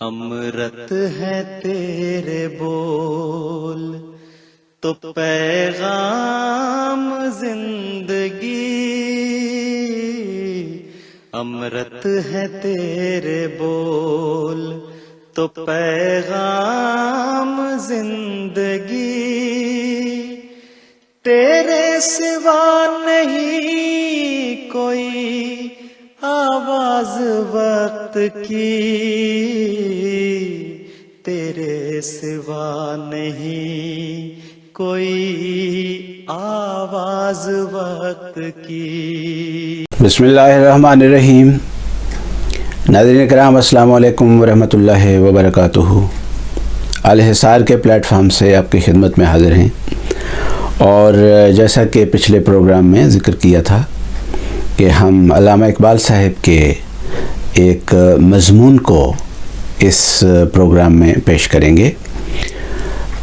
امرت ہے تیرے بول تو پیغام زندگی، امرت ہے تیرے بول تو پیغام زندگی، تیرے سوا نہیں کوئی آواز وقت کی، تیرے سوا نہیں کوئی آواز وقت کی۔ بسم اللہ الرحمن الرحیم۔ ناظرین کرام السلام علیکم ورحمۃ اللہ وبرکاتہ۔ الحصار کے پلیٹ فارم سے آپ کی خدمت میں حاضر ہیں، اور جیسا کہ پچھلے پروگرام میں ذکر کیا تھا کہ ہم علامہ اقبال صاحب کے ایک مضمون کو اس پروگرام میں پیش کریں گے۔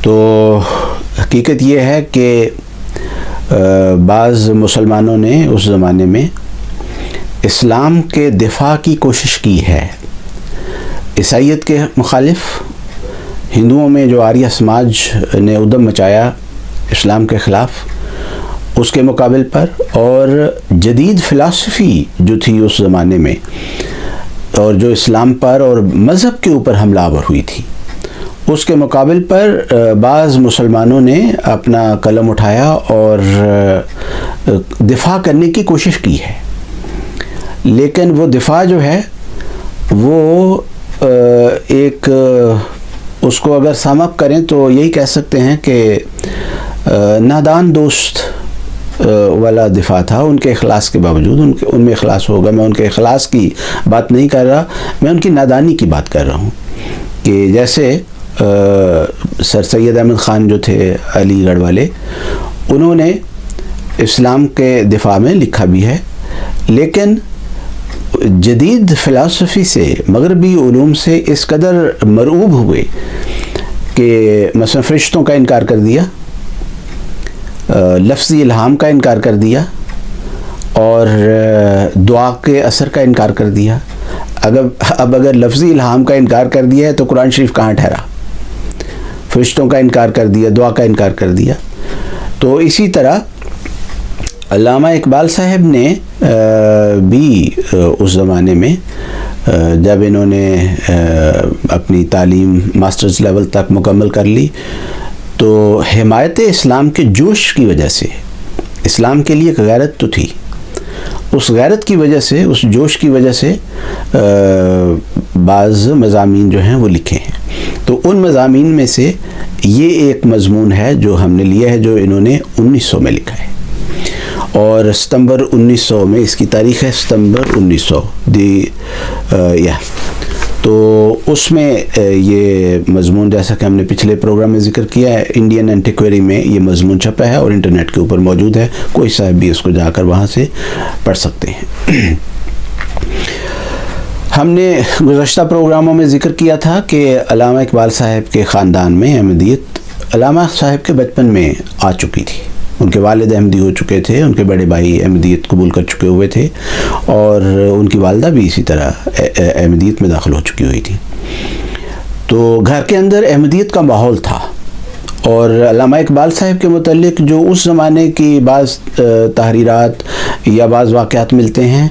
تو حقیقت یہ ہے کہ بعض مسلمانوں نے اس زمانے میں اسلام کے دفاع کی کوشش کی ہے، عیسائیت کے مخالف، ہندوؤں میں جو آریہ سماج نے ادھم مچایا اسلام کے خلاف اس کے مقابل پر، اور جدید فلسفی جو تھی اس زمانے میں اور جو اسلام پر اور مذہب کے اوپر حملہ آور ہوئی تھی، اس کے مقابل پر بعض مسلمانوں نے اپنا قلم اٹھایا اور دفاع کرنے کی کوشش کی ہے۔ لیکن وہ دفاع جو ہے وہ ایک اس کو اگر سم اپ کریں تو یہی کہہ سکتے ہیں کہ نادان دوست والا دفاع تھا۔ ان کے اخلاص کے باوجود ان میں اخلاص ہوگا، میں ان کے اخلاص کی بات نہیں کر رہا، میں ان کی نادانی کی بات کر رہا ہوں۔ کہ جیسے سر سید احمد خان جو تھے علی گڑھ والے، انہوں نے اسلام کے دفاع میں لکھا بھی ہے، لیکن جدید فلسفی سے، مغربی علوم سے اس قدر مرعوب ہوئے کہ مثلا فرشتوں کا انکار کر دیا، لفظی الہام کا انکار کر دیا، اور دعا کے اثر کا انکار کر دیا۔ اب اگر لفظی الہام کا انکار کر دیا ہے تو قرآن شریف کہاں ٹھہرا؟ فرشتوں کا انکار کر دیا، دعا کا انکار کر دیا۔ تو اسی طرح علامہ اقبال صاحب نے بھی اس زمانے میں جب انہوں نے اپنی تعلیم ماسٹرز لیول تک مکمل کر لی تو حمایت اسلام کے جوش کی وجہ سے، اسلام کے لیے ایک غیرت تو تھی، اس غیرت کی وجہ سے، اس جوش کی وجہ سے بعض مضامین جو ہیں وہ لکھے ہیں۔ تو ان مضامین میں سے یہ ایک مضمون ہے جو ہم نے لیا ہے، جو انہوں نے 1900 میں لکھا ہے، اور ستمبر 1900 میں، اس کی تاریخ ہے ستمبر 1900 تو اس میں یہ مضمون، جیسا کہ ہم نے پچھلے پروگرام میں ذکر کیا ہے، انڈین اینٹیکویری میں یہ مضمون چھپا ہے اور انٹرنیٹ کے اوپر موجود ہے، کوئی صاحب بھی اس کو جا کر وہاں سے پڑھ سکتے ہیں۔ ہم نے گزشتہ پروگراموں میں ذکر کیا تھا کہ علامہ اقبال صاحب کے خاندان میں احمدیت علامہ صاحب کے بچپن میں آ چکی تھی۔ ان کے والد احمدی ہو چکے تھے، ان کے بڑے بھائی احمدیت قبول کر چکے ہوئے تھے، اور ان کی والدہ بھی اسی طرح احمدیت میں داخل ہو چکی ہوئی تھی۔ تو گھر کے اندر احمدیت کا ماحول تھا، اور علامہ اقبال صاحب کے متعلق جو اس زمانے کی بعض تحریرات یا بعض واقعات ملتے ہیں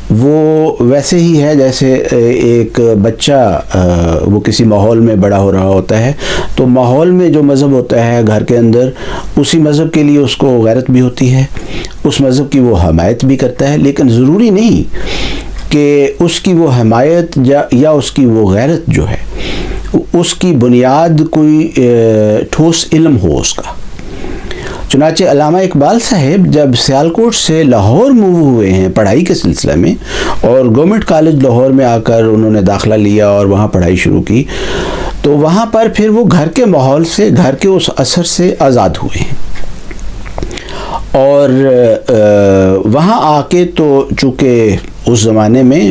وہ ویسے ہی ہے جیسے ایک بچہ وہ کسی ماحول میں بڑا ہو رہا ہوتا ہے، تو ماحول میں جو مذہب ہوتا ہے گھر کے اندر، اسی مذہب کے لیے اس کو غیرت بھی ہوتی ہے، اس مذہب کی وہ حمایت بھی کرتا ہے، لیکن ضروری نہیں کہ اس کی وہ حمایت یا اس کی وہ غیرت جو ہے اس کی بنیاد کوئی ٹھوس علم ہو اس کا۔ چنانچہ علامہ اقبال صاحب جب سیالکوٹ سے لاہور موو ہوئے ہیں پڑھائی کے سلسلے میں، اور گورنمنٹ کالج لاہور میں آ کر انہوں نے داخلہ لیا اور وہاں پڑھائی شروع کی، تو وہاں پر پھر وہ گھر کے ماحول سے، گھر کے اس اثر سے آزاد ہوئے ہیں، اور وہاں آ کے تو چونکہ اس زمانے میں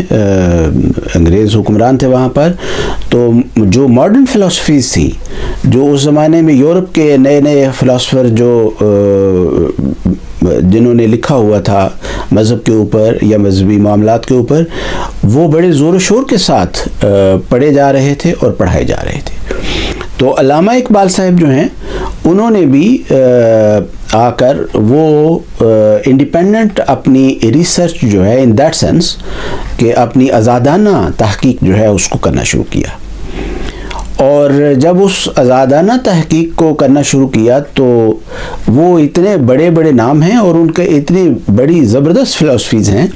انگریز حکمران تھے وہاں پر، تو جو ماڈرن فلسفیز تھی، جو اس زمانے میں یورپ کے نئے نئے فلاسفر جو جنہوں نے لکھا ہوا تھا مذہب کے اوپر یا مذہبی معاملات کے اوپر، وہ بڑے زور و شور کے ساتھ پڑھے جا رہے تھے اور پڑھائے جا رہے تھے۔ تو علامہ اقبال صاحب جو ہیں انہوں نے بھی آ کر وہ انڈیپینڈنٹ اپنی ریسرچ جو ہے ان دیٹ سینس کہ اپنی آزادانہ تحقیق جو ہے اس کو کرنا شروع کیا، اور جب اس آزادانہ تحقیق کو کرنا شروع کیا تو وہ اتنے بڑے بڑے نام ہیں اور ان کے اتنی بڑی زبردست فلاسفیز ہیں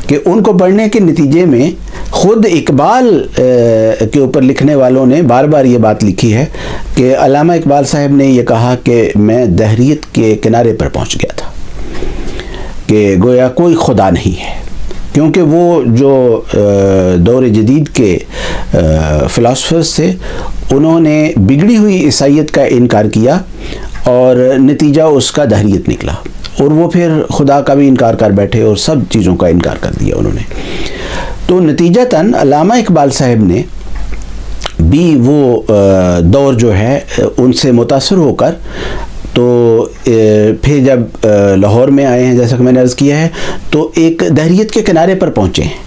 کہ ان کو پڑھنے کے نتیجے میں خود اقبال کے اوپر لکھنے والوں نے بار بار یہ بات لکھی ہے کہ علامہ اقبال صاحب نے یہ کہا کہ میں دہریت کے کنارے پر پہنچ گیا تھا، کہ گویا کوئی خدا نہیں ہے، کیونکہ وہ جو دور جدید کے فلاسفرز تھے انہوں نے بگڑی ہوئی عیسائیت کا انکار کیا اور نتیجہ اس کا دہریت نکلا، اور وہ پھر خدا کا بھی انکار کر بیٹھے اور سب چیزوں کا انکار کر دیا انہوں نے۔ تو نتیجتاً علامہ اقبال صاحب نے بھی وہ دور جو ہے ان سے متاثر ہو کر تو پھر جب لاہور میں آئے ہیں جیسا کہ میں نے عرض کیا ہے تو ایک دہریت کے کنارے پر پہنچے ہیں۔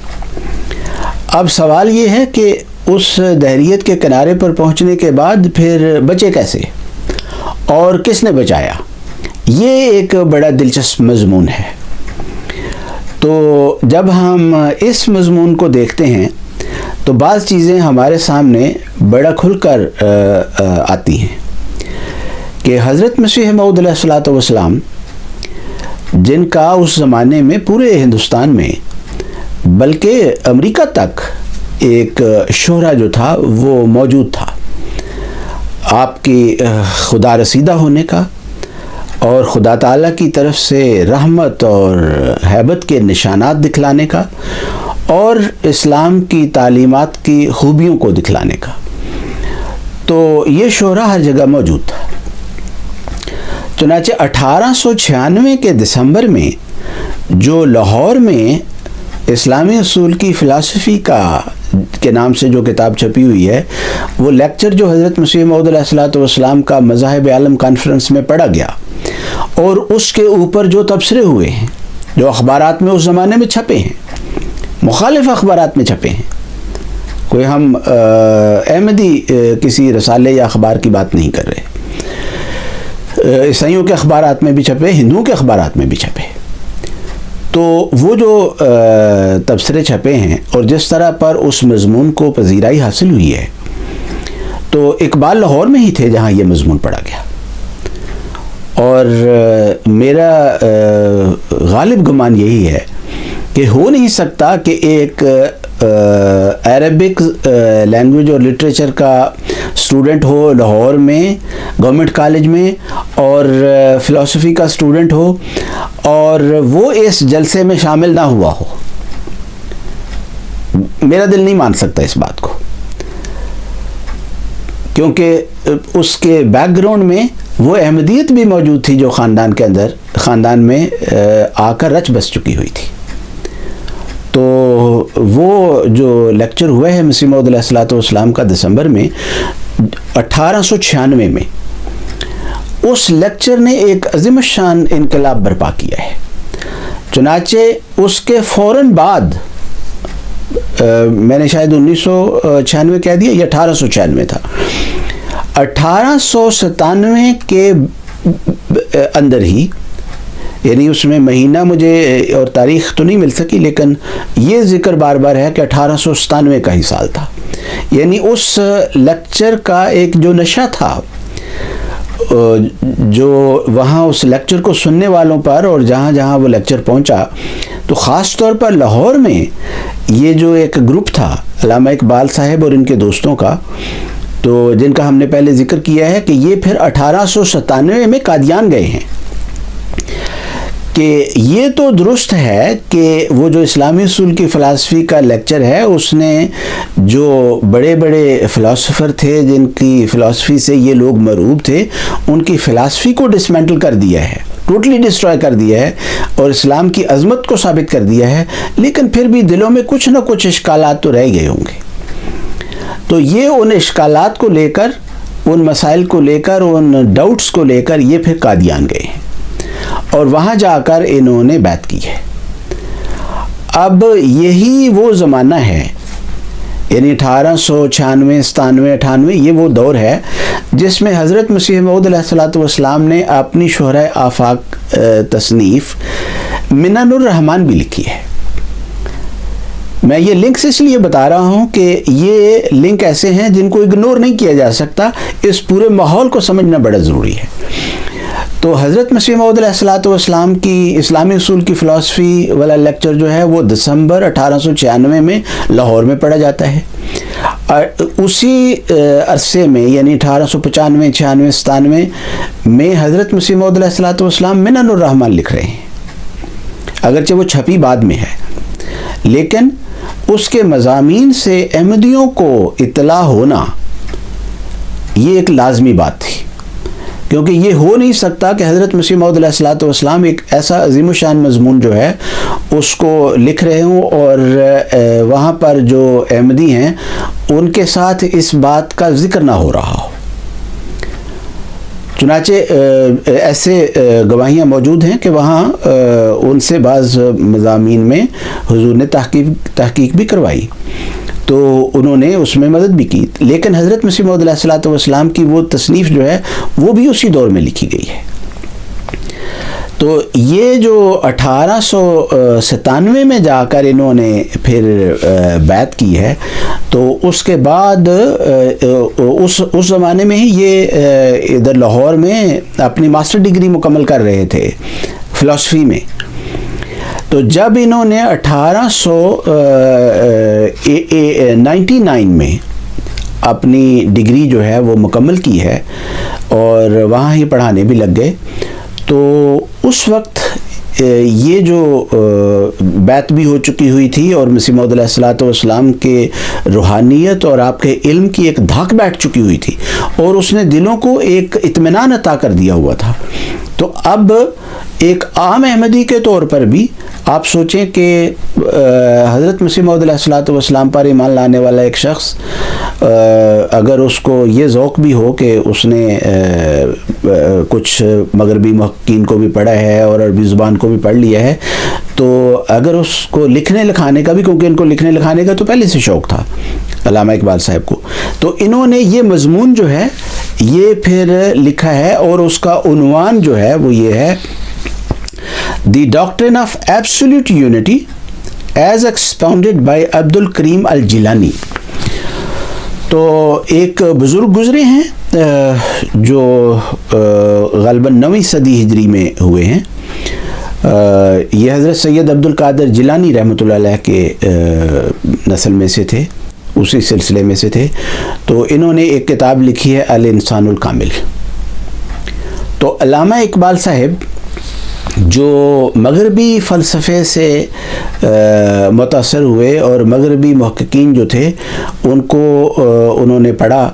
اب سوال یہ ہے کہ اس دہریت کے کنارے پر پہنچنے کے بعد پھر بچے کیسے اور کس نے بچایا، یہ ایک بڑا دلچسپ مضمون ہے۔ تو جب ہم اس مضمون کو دیکھتے ہیں تو بعض چیزیں ہمارے سامنے بڑا کھل کر آتی ہیں کہ حضرت مسیح موعود علیہ الصلوۃ والسلام، جن کا اس زمانے میں پورے ہندوستان میں بلکہ امریکہ تک ایک شہرہ جو تھا وہ موجود تھا، آپ کی خدا رسیدہ ہونے کا اور خدا تعالیٰ کی طرف سے رحمت اور ہیبت کے نشانات دکھلانے کا اور اسلام کی تعلیمات کی خوبیوں کو دکھلانے کا، تو یہ شہرہ ہر جگہ موجود تھا۔ چنانچہ 1896 کے دسمبر میں جو لاہور میں اسلامی اصول کی فلسفی کے نام سے جو کتاب چھپی ہوئی ہے، وہ لیکچر جو حضرت مسیح موعود علیہ الصلوۃ والسلام کا مذاہب عالم کانفرنس میں پڑھا گیا، اور اس کے اوپر جو تبصرے ہوئے ہیں جو اخبارات میں اس زمانے میں چھپے ہیں، مخالف اخبارات میں چھپے ہیں، کوئی ہم احمدی کسی رسالے یا اخبار کی بات نہیں کر رہے، عیسائیوں کے اخبارات میں بھی چھپے، ہندوؤں کے اخبارات میں بھی چھپے، تو وہ جو تبصرے چھپے ہیں اور جس طرح پر اس مضمون کو پذیرائی حاصل ہوئی ہے، تو اقبال لاہور میں ہی تھے جہاں یہ مضمون پڑھا گیا، اور میرا غالب گمان یہی ہے کہ ہو نہیں سکتا کہ ایک عربک لینگویج اور لٹریچر کا اسٹوڈنٹ ہو لاہور میں گورنمنٹ کالج میں اور فلسفی کا اسٹوڈنٹ ہو اور وہ اس جلسے میں شامل نہ ہوا ہو۔ میرا دل نہیں مان سکتا اس بات کو، کیونکہ اس کے بیک گراؤنڈ میں وہ احمدیت بھی موجود تھی جو خاندان میں آ کر رچ بس چکی ہوئی تھی۔ تو وہ جو لیکچر ہوا ہے مسیح موعود علیہ الصلوۃ والسلام کا دسمبر میں 1896 میں، اس لیکچر نے ایک عظیم الشان انقلاب برپا کیا ہے۔ چنانچہ اس کے فوراً بعد میں نے شاید 1996 کہہ دیا، یہ 1896 تھا، 1897 کے اندر ہی، یعنی اس میں مہینہ مجھے اور تاریخ تو نہیں مل سکی، لیکن یہ ذکر بار بار ہے کہ 1897 کا ہی سال تھا، یعنی اس لیکچر کا ایک جو نشہ تھا جو وہاں اس لیکچر کو سننے والوں پر اور جہاں جہاں وہ لیکچر پہنچا، تو خاص طور پر لاہور میں یہ جو ایک گروپ تھا علامہ اقبال صاحب اور ان کے دوستوں کا، تو جن کا ہم نے پہلے ذکر کیا ہے کہ یہ پھر 1897 میں قادیان گئے ہیں، کہ یہ تو درست ہے کہ وہ جو اسلامی اصول کی فلسفی کا لیکچر ہے، اس نے جو بڑے بڑے فلاسفر تھے جن کی فلسفی سے یہ لوگ مرعوب تھے، ان کی فلسفی کو ڈسمینٹل کر دیا ہے، ٹوٹلی ڈسٹرائے کر دیا ہے اور اسلام کی عظمت کو ثابت کر دیا ہے، لیکن پھر بھی دلوں میں کچھ نہ کچھ اشکالات تو رہ گئے ہوں گے۔ تو یہ ان اشکالات کو لے کر، ان مسائل کو لے کر، ان ڈاؤٹس کو لے کر یہ پھر قادیان گئے ہیں، اور وہاں جا کر انہوں نے بیعت کی ہے۔ اب یہی وہ زمانہ ہے، یعنی 1896 97 98 یہ وہ دور ہے جس میں حضرت مسیح موعود علیہ السلام نے اپنی شہرۂ آفاق تصنیف منن الرحمان بھی لکھی ہے۔ میں یہ لنکس اس لیے بتا رہا ہوں کہ یہ لنک ایسے ہیں جن کو اگنور نہیں کیا جا سکتا، اس پورے ماحول کو سمجھنا بڑا ضروری ہے۔ تو حضرت مسیح موعود علیہ السلام کی اسلامی اصول کی فلسفی والا لیکچر جو ہے وہ دسمبر 1896 میں لاہور میں پڑھا جاتا ہے۔ اسی عرصے میں یعنی 1895 96 97 میں حضرت مسیح موعود علیہ السلام منن الرحمان لکھ رہے ہیں، اگرچہ وہ چھپی بعد میں ہے، لیکن اس کے مضامین سے احمدیوں کو اطلاع ہونا یہ ایک لازمی بات تھی، کیونکہ یہ ہو نہیں سکتا کہ حضرت مسیح موعود علیہ السلام ایک ایسا عظیم الشان مضمون جو ہے اس کو لکھ رہے ہوں اور وہاں پر جو احمدی ہیں ان کے ساتھ اس بات کا ذکر نہ ہو رہا ہو۔ چنانچہ ایسے گواہیاں موجود ہیں کہ وہاں ان سے بعض مضامین میں حضور نے تحقیق بھی کروائی، تو انہوں نے اس میں مدد بھی کی، لیکن حضرت مسیح موعود علیہ السلام کی وہ تصنیف جو ہے وہ بھی اسی دور میں لکھی گئی ہے۔ تو یہ جو 1897 میں جا کر انہوں نے پھر بیعت کی ہے، تو اس کے بعد اس زمانے میں ہی یہ ادھر لاہور میں اپنی ماسٹر ڈگری مکمل کر رہے تھے فلسفی میں۔ تو جب انہوں نے 1899 میں اپنی ڈگری جو ہے وہ مکمل کی ہے اور وہاں ہی پڑھانے بھی لگ گئے، تو اس وقت یہ جو بیعت بھی ہو چکی ہوئی تھی اور مسیح موعود علیہ السلام کے روحانیت اور آپ کے علم کی ایک دھاک بیٹھ چکی ہوئی تھی، اور اس نے دلوں کو ایک اطمینان عطا کر دیا ہوا تھا۔ تو اب ایک عام احمدی کے طور پر بھی آپ سوچیں کہ حضرت مسیح موعود علیہ السلام پر ایمان لانے والا ایک شخص اگر اس کو یہ ذوق بھی ہو کہ اس نے کچھ مغربی محققین کو بھی پڑھا ہے اور عربی زبان کو بھی پڑھ لیا ہے، تو اگر اس کو لکھنے لکھانے کا بھی، کیونکہ ان کو لکھنے لکھانے کا تو پہلے سے شوق تھا علامہ اقبال صاحب کو، تو انہوں نے یہ مضمون جو ہے یہ پھر لکھا ہے، اور اس کا عنوان جو ہے وہ یہ ہے The Doctrine of Absolute Unity as Expounded by عبد الکریم الجیلانی۔ تو ایک بزرگ گزرے ہیں جو غالباً 9ویں صدی ہجری میں ہوئے ہیں، یہ حضرت سید عبد القادر جیلانی رحمۃ اللہ علیہ کے نسل میں سے تھے، اسی سلسلے میں سے تھے۔ تو انہوں نے ایک کتاب لکھی ہے الانسان الکامل۔ تو علامہ اقبال صاحب جو مغربی فلسفے سے متاثر ہوئے اور مغربی محققین جو تھے ان کو انہوں نے پڑھا،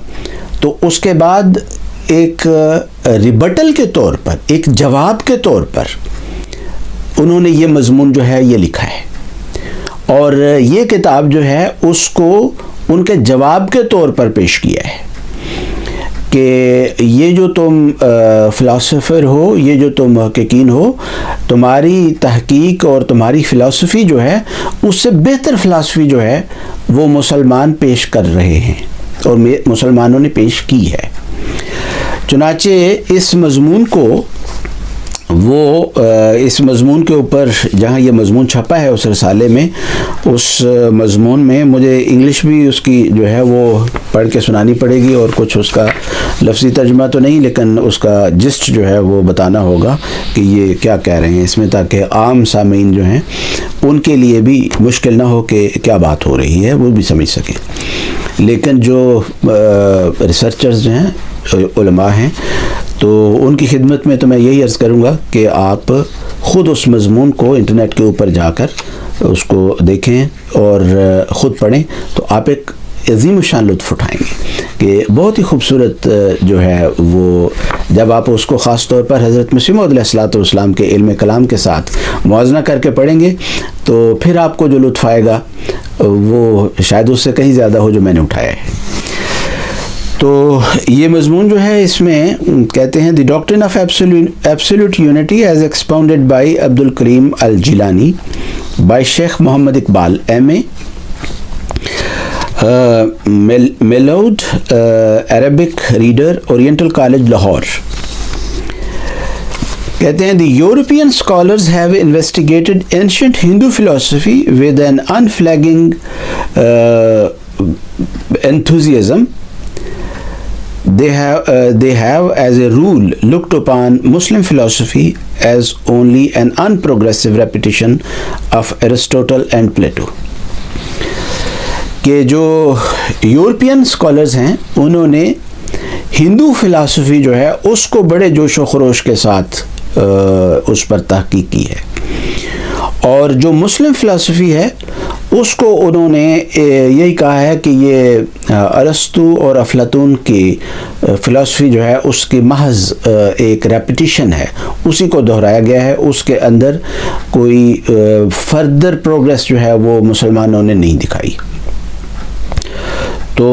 تو اس کے بعد ایک ریبٹل کے طور پر، ایک جواب کے طور پر انہوں نے یہ مضمون جو ہے یہ لکھا ہے، اور یہ کتاب جو ہے اس کو ان کے جواب کے طور پر پیش کیا ہے کہ یہ جو تم فلاسفر ہو، یہ جو تم محققین ہو، تمہاری تحقیق اور تمہاری فلسفی جو ہے اس سے بہتر فلسفی جو ہے وہ مسلمان پیش کر رہے ہیں اور مسلمانوں نے پیش کی ہے۔ چنانچہ اس مضمون کو اس مضمون کے اوپر جہاں یہ مضمون چھپا ہے اس رسالے میں، اس مضمون میں مجھے انگلش بھی اس کی جو ہے وہ پڑھ کے سنانی پڑے گی، اور کچھ اس کا لفظی ترجمہ تو نہیں لیکن اس کا جسٹ جو ہے وہ بتانا ہوگا کہ یہ کیا کہہ رہے ہیں اس میں، تاکہ عام سامعین جو ہیں ان کے لیے بھی مشکل نہ ہو کہ کیا بات ہو رہی ہے، وہ بھی سمجھ سکیں۔ لیکن جو ریسرچرز جو ہیں، علماء ہیں، تو ان کی خدمت میں تو میں یہی عرض کروں گا کہ آپ خود اس مضمون کو انٹرنیٹ کے اوپر جا کر اس کو دیکھیں اور خود پڑھیں، تو آپ ایک عظیم الشان لطف اٹھائیں گے کہ بہت ہی خوبصورت جو ہے وہ، جب آپ اس کو خاص طور پر حضرت مسیح موعود علیہ السلام کے علم کلام کے ساتھ موازنہ کر کے پڑھیں گے، تو پھر آپ کو جو لطف آئے گا وہ شاید اس سے کہیں زیادہ ہو جو میں نے اٹھایا ہے۔ تو یہ مضمون جو ہے اس میں کہتے ہیں the doctrine of absolute unity as expounded by Abdul Karim al-Jilani by Shaikh Muhammad Iqbal M A میلود Arabic reader oriental college Lahore. کہتے ہیں the European scholars have investigated ancient Hindu philosophy with an unflagging enthusiasm. They have as a rule looked upon Muslim philosophy as only an unprogressive repetition of Aristotle and Plato. کہ جو European scholars ہیں انہوں نے ہندو philosophy جو ہے اس کو بڑے جوش و خروش کے ساتھ اس پر تحقیق کی ہے، اور جو مسلم فلاسفی ہے اس کو انہوں نے یہی کہا ہے کہ یہ ارسطو اور افلاطون کی فلاسفی جو ہے اس کی محض ایک ریپیٹیشن ہے، اسی کو دہرایا گیا ہے، اس کے اندر کوئی فردر پروگریس جو ہے وہ مسلمانوں نے نہیں دکھائی. تو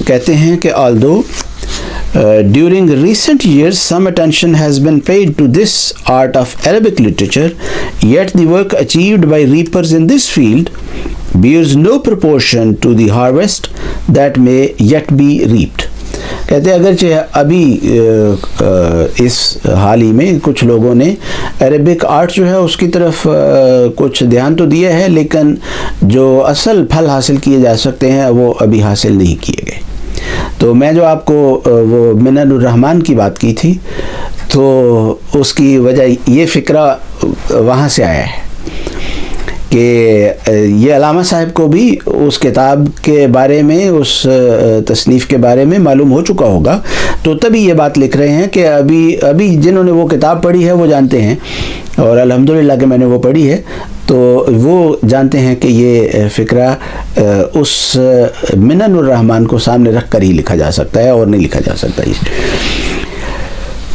کہتے ہیں کہ although during recent years some attention has been paid to this art of Arabic literature, yet the work achieved by reapers in this field bears no proportion to the harvest that may yet be reaped. کہتے ہیں اگرچہ ابھی اس حال ہی میں کچھ لوگوں نے Arabic art جو ہے اس کی طرف کچھ دھیان تو دیا ہے، لیکن جو اصل پھل حاصل کیے جا سکتے ہیں وہ ابھی حاصل نہیں کیے گئے. تو میں جو آپ کو وہ منن الرحمن کی بات کی تھی تو اس کی وجہ یہ فکرہ وہاں سے آیا ہے کہ یہ علامہ صاحب کو بھی اس کتاب کے بارے میں، اس تصنیف کے بارے میں معلوم ہو چکا ہوگا، تو تبھی یہ بات لکھ رہے ہیں کہ ابھی جنہوں نے وہ کتاب پڑھی ہے وہ جانتے ہیں، اور الحمدللہ کہ میں نے وہ پڑھی ہے تو وہ جانتے ہیں کہ یہ فکرہ اس منن الرحمن کو سامنے رکھ کر ہی لکھا جا سکتا ہے اور نہیں لکھا جا سکتا.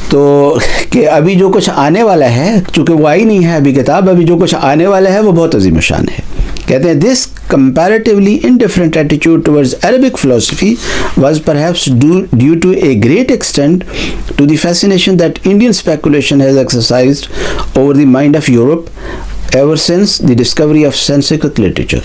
تو کہ ابھی جو کچھ آنے والا ہے، چونکہ وہ آئی نہیں ہے ابھی کتاب، ابھی جو کچھ آنے والا ہے وہ بہت عظیم الشان ہے. کہتے ہیں دس comparatively indifferent attitude towards Arabic philosophy was perhaps due to a great extent to the fascination that Indian speculation has exercised over the mind of Europe ever since the discovery of Sanskrit literature.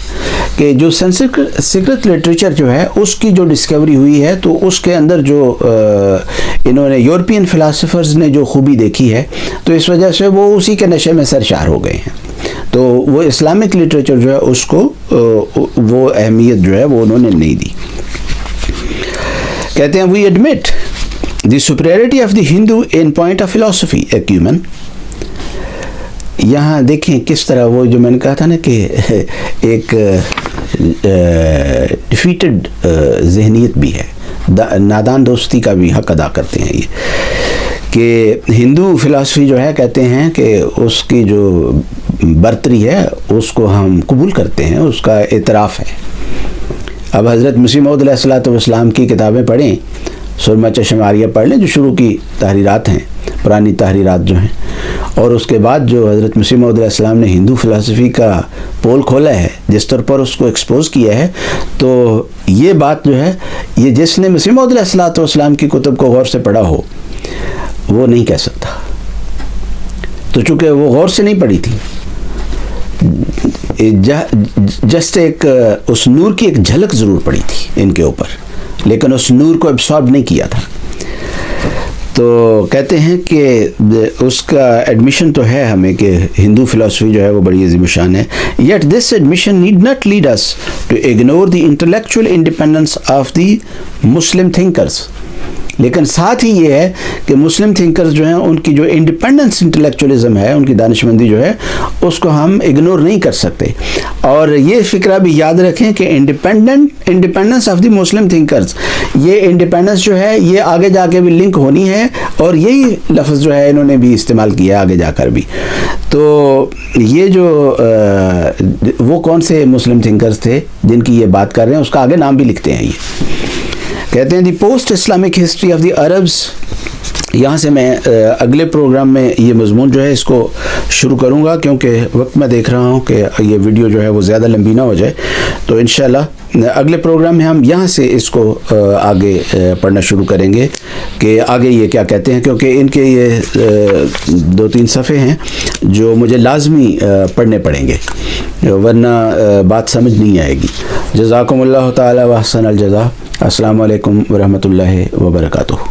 کہ جو Sanskrit literature جو ہے اس کی جو Discovery ہوئی ہے تو اس کے اندر جو انہوں نے یورپین فلاسفرز نے جو خوبی دیکھی ہے تو اس وجہ سے وہ اسی کے نشے میں سرشار ہو گئے ہیں. تو وہ اسلامک لٹریچر جو ہے اس کو وہ اہمیت جو ہے وہ انہوں نے نہیں دی. کہتے ہیں we admit the superiority of the Hindu in point of philosophy acumen. یہاں دیکھیں کس طرح وہ جو میں نے کہا تھا نا کہ ایک ڈیفیٹڈ ذہنیت بھی ہے، نادان دوستی کا بھی حق ادا کرتے ہیں یہ، کہ ہندو فلاسفی جو ہے کہتے ہیں کہ اس کی جو برتری ہے اس کو ہم قبول کرتے ہیں، اس کا اعتراف ہے. اب حضرت مسیح موعود علیہ الصلوۃ والسلام کی کتابیں پڑھیں، سرمہ چشم آریہ پڑھ لیں جو شروع کی تحریرات ہیں، پرانی تحریرات جو ہیں، اور اس کے بعد جو حضرت مسیح موعود علیہ السلام نے ہندو فلسفی کا پول کھولا ہے، جس طور پر اس کو ایکسپوز کیا ہے، تو یہ بات جو ہے یہ جس نے مسیح موعود علیہ السلام کی کتب کو غور سے پڑھا ہو وہ نہیں کہہ سکتا. تو چونکہ وہ غور سے نہیں پڑھی تھی، جسٹ ایک اس نور کی ایک جھلک ضرور پڑی تھی ان کے اوپر، لیکن اس نور کو ابسارب نہیں کیا تھا. تو کہتے ہیں کہ اس کا ایڈمیشن تو ہے ہمیں کہ ہندو فلسفی جو ہے وہ بڑی عظیم شان ہے. Yet this admission need not lead us to ignore the intellectual independence of the Muslim thinkers. لیکن ساتھ ہی یہ ہے کہ مسلم تھنکرز جو ہیں ان کی جو انڈیپینڈنس انٹلیکچوئلزم ہے، ان کی دانشمندی جو ہے اس کو ہم اگنور نہیں کر سکتے. اور یہ فکرہ بھی یاد رکھیں کہ independence of the Muslim thinkers, یہ انڈیپینڈنس جو ہے یہ آگے جا کے بھی لنک ہونی ہے، اور یہی لفظ جو ہے انہوں نے بھی استعمال کیا آگے جا کر بھی. تو یہ جو وہ کون سے مسلم تھنکرز تھے جن کی یہ بات کر رہے ہیں اس کا آگے نام بھی لکھتے ہیں. یہ کہتے ہیں the post Islamic history of the Arabs. یہاں سے میں اگلے پروگرام میں یہ مضمون جو ہے اس کو شروع کروں گا، کیونکہ وقت میں دیکھ رہا ہوں کہ یہ ویڈیو جو ہے وہ زیادہ لمبی نہ ہو جائے. تو انشاءاللہ اگلے پروگرام میں ہم یہاں سے اس کو آگے پڑھنا شروع کریں گے کہ آگے یہ کیا کہتے ہیں، کیونکہ ان کے یہ 2-3 صفحے ہیں جو مجھے لازمی پڑھنے پڑیں گے، ورنہ بات سمجھ نہیں آئے گی۔ جزاکم اللہ تعالی و احسن الجزا۔ السلام علیکم ورحمۃ اللہ وبرکاتہ۔